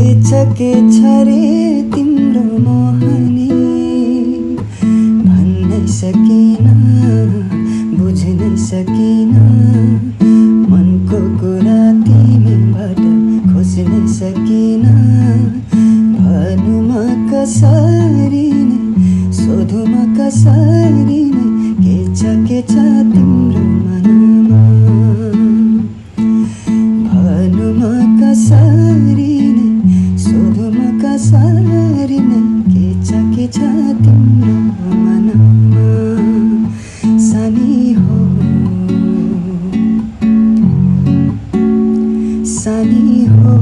के छ रे तिम्रो मोहनी भन्नै सकिन बुझ्नै सकिन मनको कुरा तिमीबाट खोज्नै सकिन भनुमा कसरी नै सोधुमा कसरी नै के छ तिम्रो मनमा भनुमा कसरी नै सोधुमा कसरी नै के छ तिम्रो मनमा सानी हो सानी हो